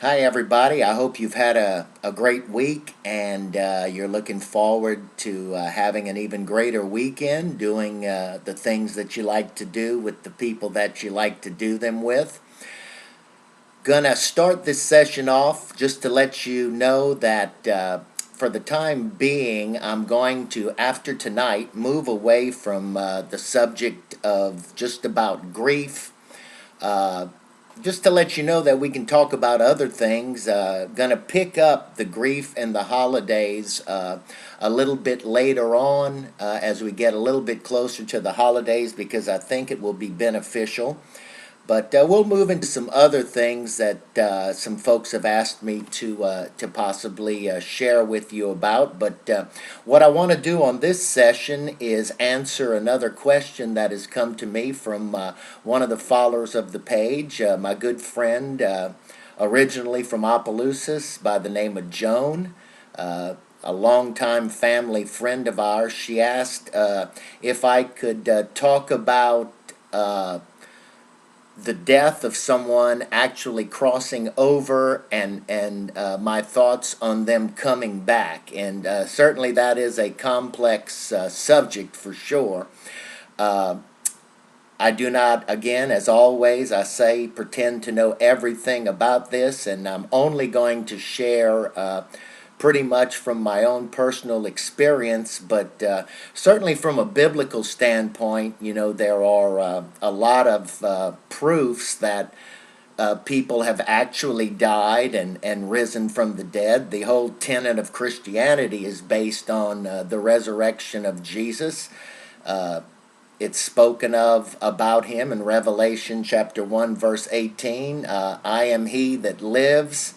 Hi, everybody. I hope you've had a great week and you're looking forward to having an even greater weekend, doing the things that you like to do with the people that you like to do them with. Gonna start this session off just to let you know that for the time being, I'm going to, after tonight, move away from the subject of just about grief. Uh, just to let you know that we can talk about other things. Gonna pick up the grief and the holidays a little bit later on as we get a little bit closer to the holidays because I think it will be beneficial. But we'll move into some other things that some folks have asked me to possibly share with you about. But what I want to do on this session is answer another question that has come to me from one of the followers of the page, my good friend, originally from Opelousas by the name of Joan. A longtime family friend of ours. She asked if I could talk about the death of someone actually crossing over and my thoughts on them coming back. And certainly that is a complex subject for sure. Uh, I do not, again, as always, I say, pretend to know everything about this, and I'm only going to share pretty much from my own personal experience, but certainly from a biblical standpoint, there are a lot of proofs that people have actually died and risen from the dead. The whole tenet of Christianity is based on the resurrection of Jesus. Uh, it's spoken of about him in Revelation chapter 1, verse 18. I am he that lives,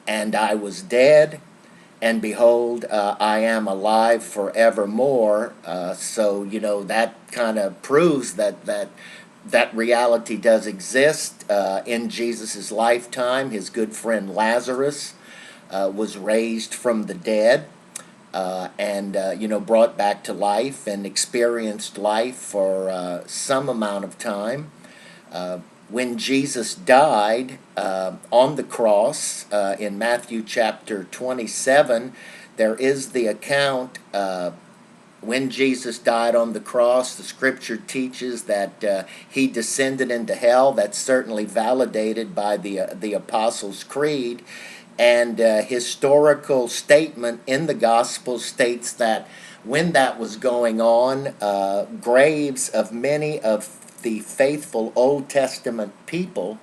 and I was dead, and behold, I am alive forevermore. So that kind of proves that reality does exist. In Jesus' lifetime, his good friend Lazarus was raised from the dead and brought back to life and experienced life for some amount of time. When Jesus died on the cross in Matthew chapter 27, there is the account when Jesus died on the cross. The scripture teaches that he descended into hell. That's certainly validated by the Apostles' Creed. And historical statement in the Gospel states that when that was going on, graves of many of the faithful Old Testament people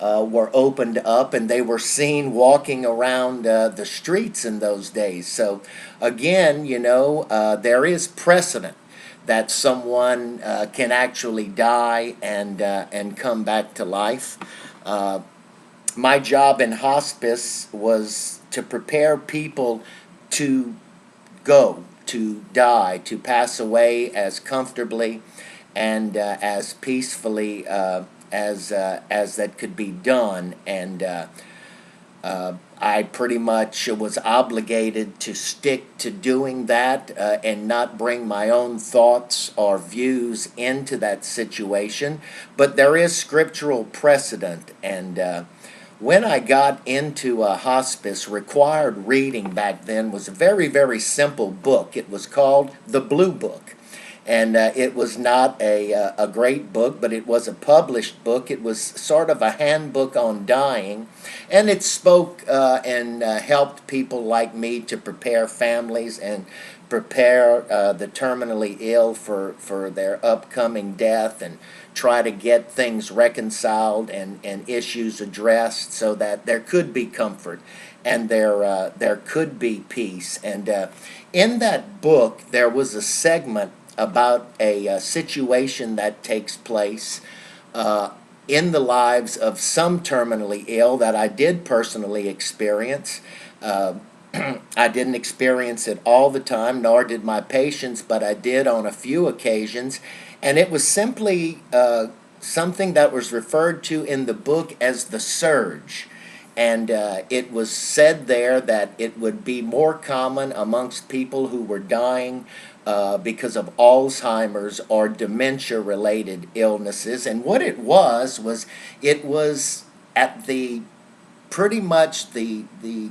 were opened up and they were seen walking around the streets in those days. So, again, there is precedent that someone can actually die and come back to life. Uh, my job in hospice was to prepare people to go, to die, to pass away as comfortably and as peacefully as that could be done. And I pretty much was obligated to stick to doing that and not bring my own thoughts or views into that situation. But there is scriptural precedent, and when I got into hospice, required reading back then was a very, very simple book. It was called The Blue Book. And it was not a great book, but it was a published book. It was sort of a handbook on dying. And it spoke and helped people like me to prepare families and prepare the terminally ill for their upcoming death and try to get things reconciled and issues addressed so that there could be comfort and there could be peace. And in that book, there was a segment about a situation that takes place in the lives of some terminally ill that I did personally experience. Uh, I didn't experience it all the time, nor did my patients, but I did on a few occasions. And it was simply something that was referred to in the book as the surge. And it was said there that it would be more common amongst people who were dying because of Alzheimer's or dementia-related illnesses. And what it was it was at the pretty much the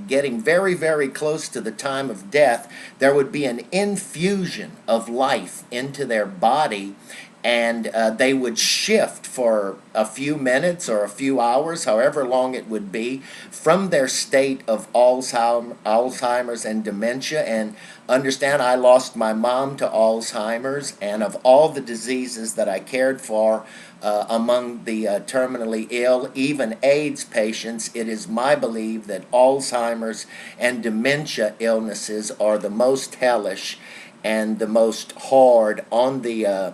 getting very, very close to the time of death, there would be an infusion of life into their body, and they would shift for a few minutes or a few hours, however long it would be, from their state of Alzheimer's and dementia. And understand, I lost my mom to Alzheimer's, and of all the diseases that I cared for, among the terminally ill, even AIDS patients, it is my belief that Alzheimer's and dementia illnesses are the most hellish and the most hard on the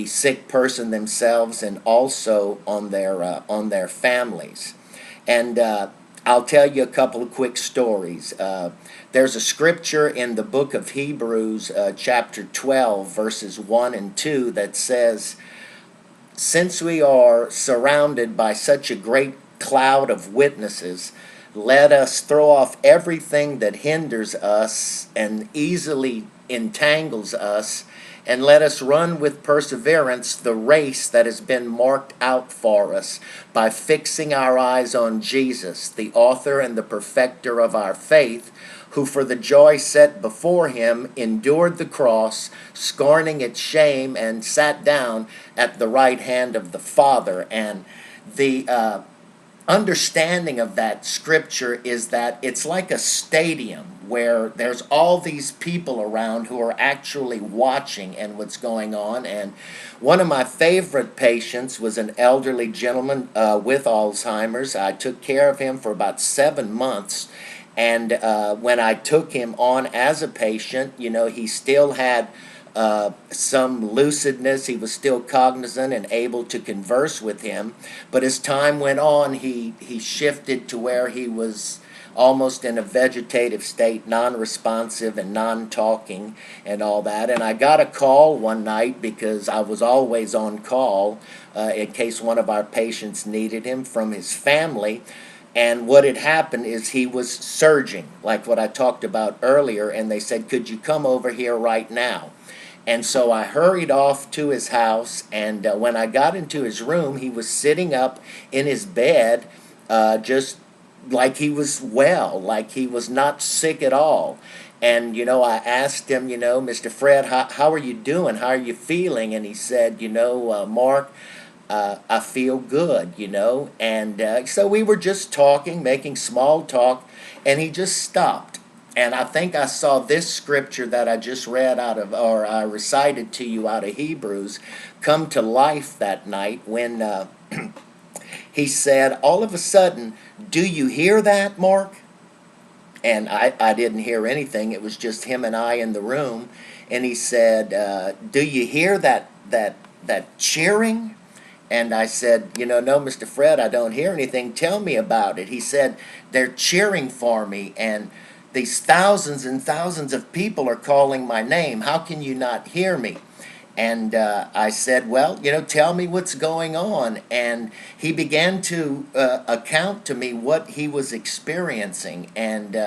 sick person themselves, and also on their families. And I'll tell you a couple of quick stories. There's a scripture in the book of Hebrews, chapter 12, verses 1 and 2, that says, "Since we are surrounded by such a great cloud of witnesses, let us throw off everything that hinders us and easily entangles us, and let us run with perseverance the race that has been marked out for us, by fixing our eyes on Jesus, the author and the perfecter of our faith, who for the joy set before him endured the cross, scorning its shame, and sat down at the right hand of the Father." And the understanding of that scripture is that it's like a stadium where there's all these people around who are actually watching and what's going on. And one of my favorite patients was an elderly gentleman with Alzheimer's. I took care of him for about 7 months. And when I took him on as a patient, he still had some lucidness. He was still cognizant and able to converse with him. But as time went on, he shifted to where he was almost in a vegetative state, non-responsive and non-talking and all that. And I got a call one night, because I was always on call in case one of our patients needed him, from his family. And what had happened is he was surging, like what I talked about earlier, and they said, "Could you come over here right now?" And so I hurried off to his house, and when I got into his room, he was sitting up in his bed, just like he was well, like he was not sick at all. And, I asked him, "Mr. Fred, how are you doing? How are you feeling?" And he said, "Mark, I feel good, And so we were just talking, making small talk, and he just stopped. And I think I saw this scripture that I just read or I recited to you out of Hebrews, come to life that night when he said, all of a sudden, "Do you hear that, Mark?" And I didn't hear anything. It was just him and I in the room. And he said, "Do you hear that cheering?" And I said, "No, Mr. Fred, I don't hear anything. Tell me about it." He said, "They're cheering for me, and these thousands and thousands of people are calling my name. How can you not hear me?" And I said, "Well, tell me what's going on." And he began to account to me what he was experiencing. And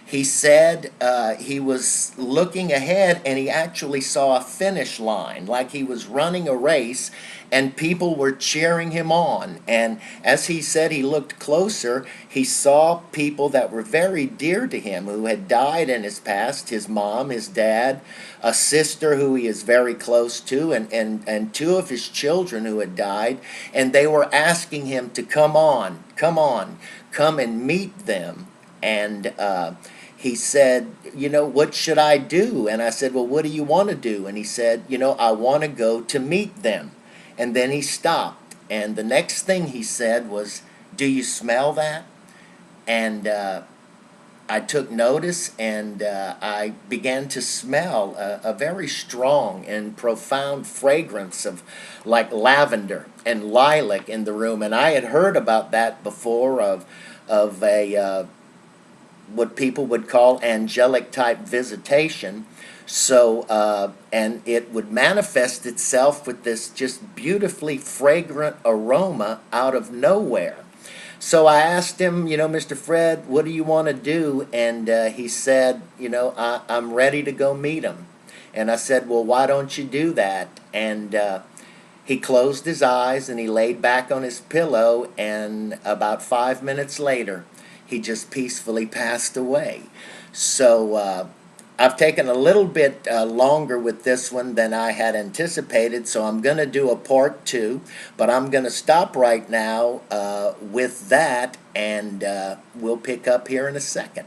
he said he was looking ahead, and he actually saw a finish line, like he was running a race, and people were cheering him on. And as he said, he looked closer, he saw people that were very dear to him, who had died in his past: his mom, his dad, a sister who he is very close to, and two of his children who had died. And they were asking him to come and meet them. And he said, "What should I do?" And I said, "Well, what do you want to do?" And he said, "I want to go to meet them." And then he stopped. And the next thing he said was, "Do you smell that?" And I took notice, and I began to smell a very strong and profound fragrance of like lavender and lilac in the room. And I had heard about that before, of a what people would call angelic type visitation. So, and it would manifest itself with this just beautifully fragrant aroma out of nowhere. So I asked him, "Mr. Fred, what do you want to do?" And he said, "I'm ready to go meet him." And I said, "Well, why don't you do that?" And He closed his eyes and he laid back on his pillow, and about 5 minutes later, he just peacefully passed away. So I've taken a little bit longer with this one than I had anticipated, so I'm going to do a part two, but I'm going to stop right now with that, and we'll pick up here in a second.